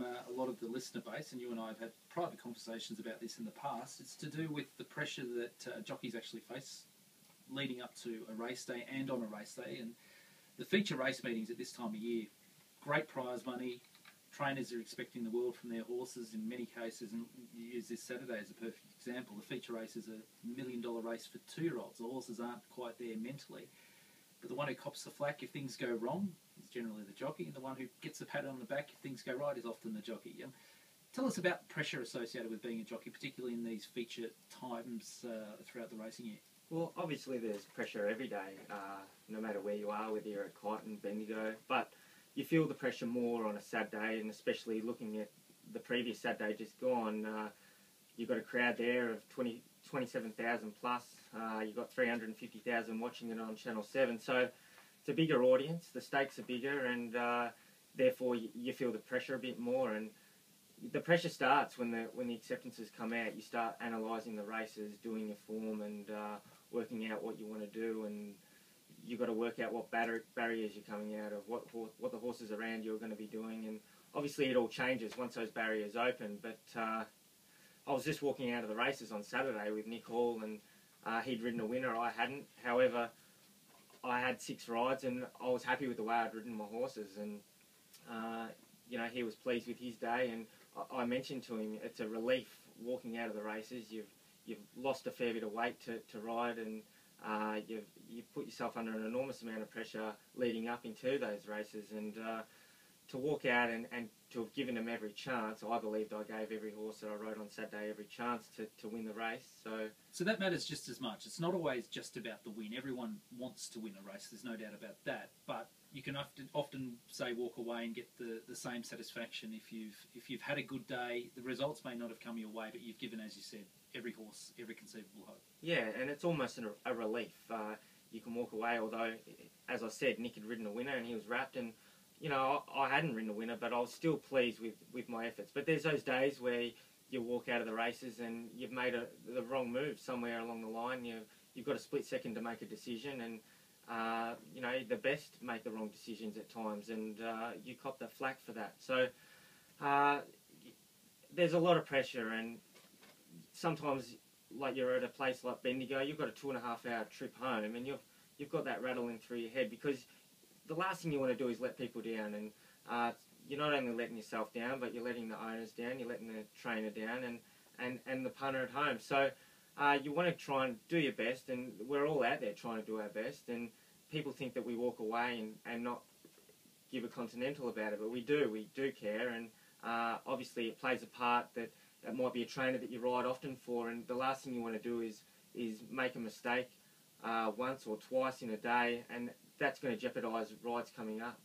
a lot of the listener base, and you and I have had private conversations about this in the past. It's to do with the pressure that jockeys actually face leading up to a race day and on a race day. And the feature race meetings at this time of year, great prize money. Trainers are expecting the world from their horses in many cases, and you use this Saturday as a perfect example. The feature race is a $1 million race for 2-year-olds. The horses aren't quite there mentally. But the one who cops the flak if things go wrong is generally the jockey, and the one who gets the pat on the back if things go right is often the jockey. Tell us about the pressure associated with being a jockey, particularly in these feature times throughout the racing year. Well, obviously there's pressure every day, no matter where you are, whether you're at Kyneton, Bendigo, but you feel the pressure more on a Saturday, and especially looking at the previous Saturday just gone, you've got a crowd there of 27,000 plus, you've got 350,000 watching it on Channel 7, so it's a bigger audience, the stakes are bigger, and therefore you feel the pressure a bit more. And the pressure starts when the acceptances come out. You start analysing the races, doing your form, and working out what you want to do, and you've got to work out what barriers you're coming out of, what the horses around you are going to be doing, and obviously it all changes once those barriers open. But I was just walking out of the races on Saturday with Nick Hall, and he'd ridden a winner, I hadn't. However, I had 6 rides, and I was happy with the way I'd ridden my horses, and he was pleased with his day, and I mentioned to him it's a relief walking out of the races. You've lost a fair bit of weight to ride, and you've put yourself under an enormous amount of pressure leading up into those races, and to walk out and to have given them every chance, I believed I gave every horse that I rode on Saturday every chance to win the race. So that matters just as much. It's not always just about the win. Everyone wants to win a race, there's no doubt about that, but you can often say walk away and get the same satisfaction if you've had a good day. The results may not have come your way, but you've given, as you said, every horse every conceivable hope. Yeah, and it's almost a relief. You can walk away, although, as I said, Nick had ridden a winner and he was wrapped, and I hadn't ridden a winner, but I was still pleased with my efforts. But there's those days where you walk out of the races and you've made the wrong move somewhere along the line. You've got a split second to make a decision, and the best make the wrong decisions at times, and you cop the flack for that. So there's a lot of pressure, and sometimes, like you're at a place like Bendigo, you've got a 2.5-hour trip home, and you've got that rattling through your head, because the last thing you want to do is let people down, and you're not only letting yourself down, but you're letting the owners down, you're letting the trainer down, and the punter at home. So you want to try and do your best, and we're all out there trying to do our best, and people think that we walk away and not give a continental about it, but we do care, and obviously it plays a part that might be a trainer that you ride often for, and the last thing you want to do is make a mistake once or twice in a day, and that's going to jeopardise rides coming up.